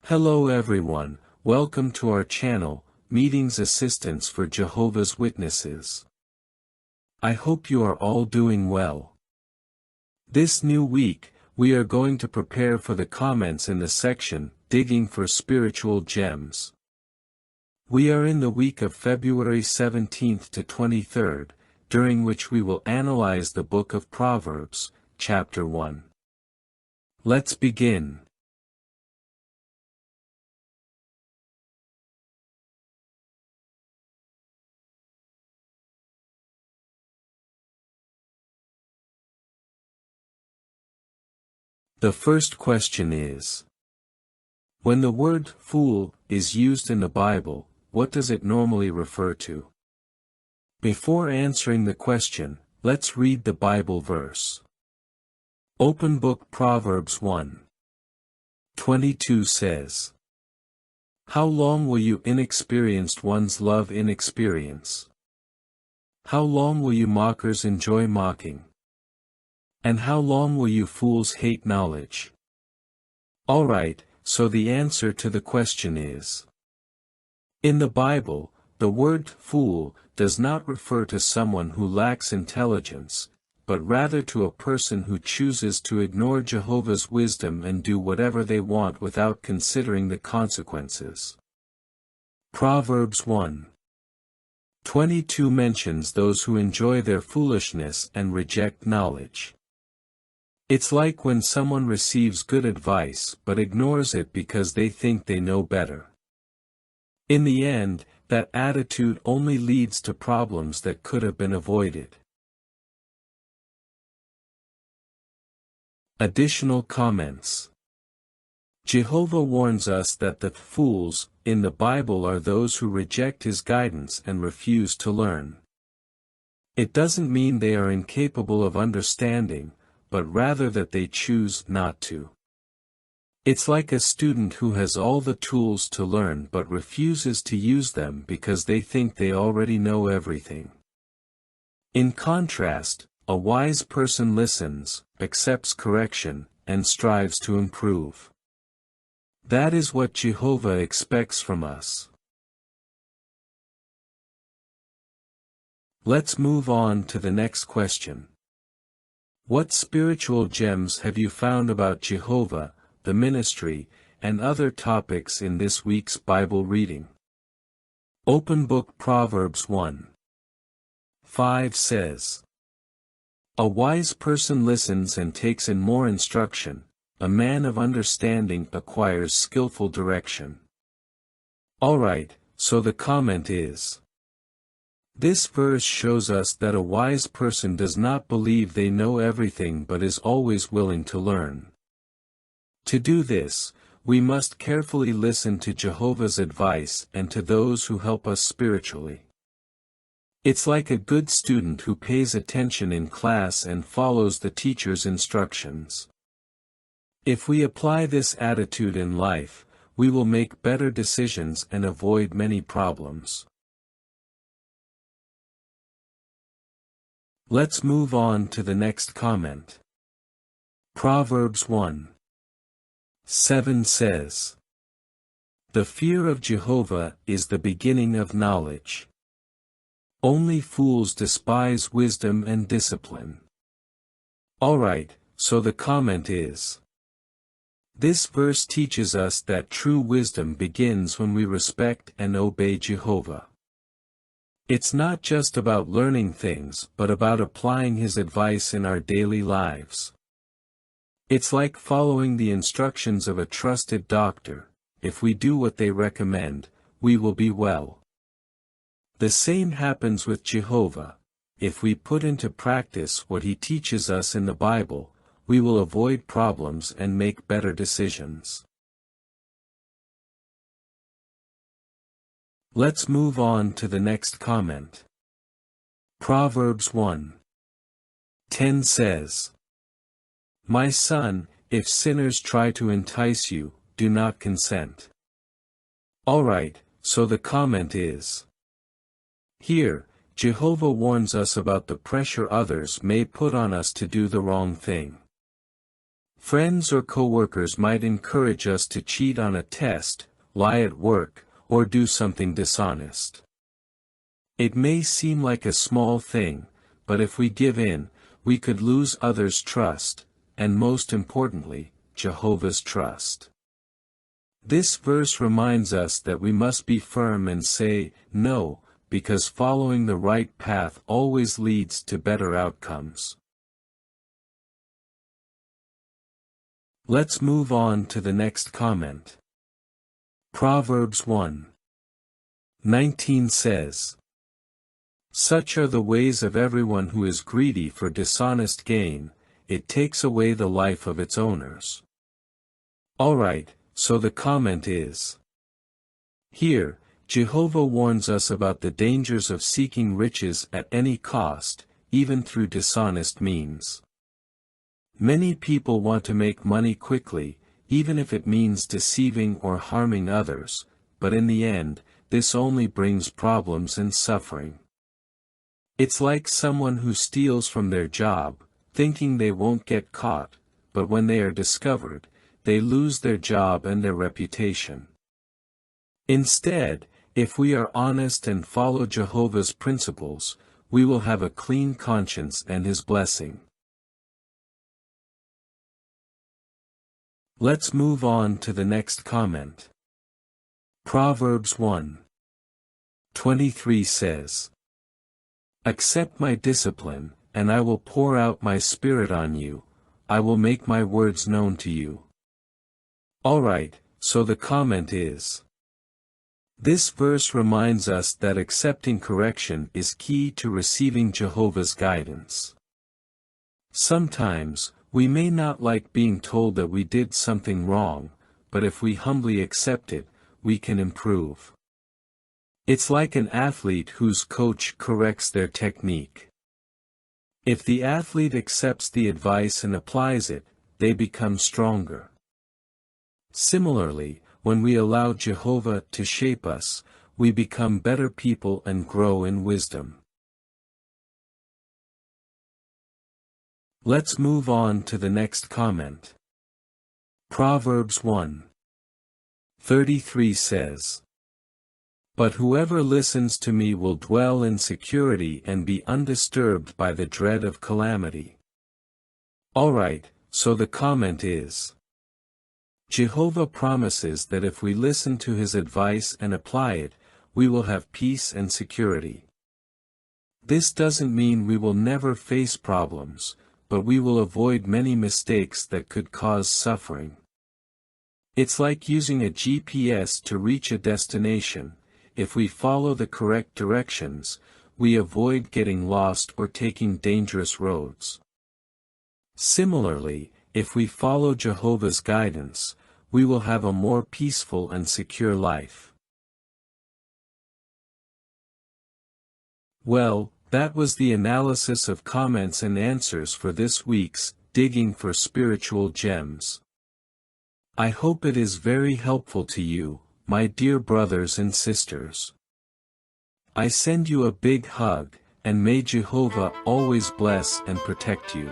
Hello everyone, welcome to our channel, Meetings Assistance for Jehovah's Witnesses. I hope you are all doing well. This new week, we are going to prepare for the comments in the section, Digging for Spiritual Gems. We are in the week of February 17th to 23rd, during which we will analyze the book of Proverbs, chapter 1. Let's begin. The first question is: when the word fool is used in the Bible, what does it normally refer to? Before answering the question, let's read the Bible verse. Open book Proverbs 1:22 says, "How long will you inexperienced ones love inexperience? How long will you mockers enjoy mocking? And how long will you fools hate knowledge?" Alright, so the answer to the question is: in the Bible, the word fool does not refer to someone who lacks intelligence, but rather to a person who chooses to ignore Jehovah's wisdom and do whatever they want without considering the consequences. Proverbs 1:22 mentions those who enjoy their foolishness and reject knowledge. It's like when someone receives good advice but ignores it because they think they know better. In the end, that attitude only leads to problems that could have been avoided. Additional comments. Jehovah warns us that the fools in the Bible are those who reject his guidance and refuse to learn. It doesn't mean they are incapable of understanding, but rather that they choose not to. It's like a student who has all the tools to learn but refuses to use them because they think they already know everything. In contrast, a wise person listens, accepts correction, and strives to improve. That is what Jehovah expects from us. Let's move on to the next question. What spiritual gems have you found about Jehovah, the ministry, and other topics in this week's Bible reading? Open book Proverbs 1:5 says, "A wise person listens and takes in more instruction, a man of understanding acquires skillful direction." Alright, so the comment is: this verse shows us that a wise person does not believe they know everything but is always willing to learn. To do this, we must carefully listen to Jehovah's advice and to those who help us spiritually. It's like a good student who pays attention in class and follows the teacher's instructions. If we apply this attitude in life, we will make better decisions and avoid many problems. Let's move on to the next comment. Proverbs 1:7 says, "The fear of Jehovah is the beginning of knowledge. Only fools despise wisdom and discipline." Alright, so the comment is: this verse teaches us that true wisdom begins when we respect and obey Jehovah. It's not just about learning things but about applying his advice in our daily lives. It's like following the instructions of a trusted doctor. If we do what they recommend, we will be well. The same happens with Jehovah. If we put into practice what he teaches us in the Bible, we will avoid problems and make better decisions. Let's move on to the next comment. Proverbs 1:10 says, "My son, if sinners try to entice you, do not consent." Alright, so the comment is: here, Jehovah warns us about the pressure others may put on us to do the wrong thing. Friends or coworkers might encourage us to cheat on a test, lie at work, or do something dishonest. It may seem like a small thing, but if we give in, we could lose others' trust, and most importantly, Jehovah's trust. This verse reminds us that we must be firm and say, no, because following the right path always leads to better outcomes. Let's move on to the next comment. Proverbs 1:19 says, "Such are the ways of everyone who is greedy for dishonest gain, it takes away the life of its owners." Alright, so the comment is, here, Jehovah warns us about the dangers of seeking riches at any cost, even through dishonest means. Many people want to make money quickly, even if it means deceiving or harming others, but in the end, this only brings problems and suffering. It's like someone who steals from their job, thinking they won't get caught, but when they are discovered, they lose their job and their reputation. Instead, if we are honest and follow Jehovah's principles, we will have a clean conscience and His blessing. Let's move on to the next comment. Proverbs 1:23 says, "Accept my discipline, and I will pour out my spirit on you, I will make my words known to you." Alright, so the comment is, this verse reminds us that accepting correction is key to receiving Jehovah's guidance. Sometimes, we may not like being told that we did something wrong, but if we humbly accept it, we can improve. It's like an athlete whose coach corrects their technique. If the athlete accepts the advice and applies it, they become stronger. Similarly, when we allow Jehovah to shape us, we become better people and grow in wisdom. Let's move on to the next comment. Proverbs 1:33 says, "But whoever listens to me will dwell in security and be undisturbed by the dread of calamity." Alright, so the comment is, Jehovah promises that if we listen to His advice and apply it, we will have peace and security. This doesn't mean we will never face problems, but we will avoid many mistakes that could cause suffering. It's like using a GPS to reach a destination. If we follow the correct directions, we avoid getting lost or taking dangerous roads. Similarly, if we follow Jehovah's guidance, we will have a more peaceful and secure life. Well, that was the analysis of comments and answers for this week's Digging for Spiritual Gems. I hope it is very helpful to you, my dear brothers and sisters. I send you a big hug, and may Jehovah always bless and protect you.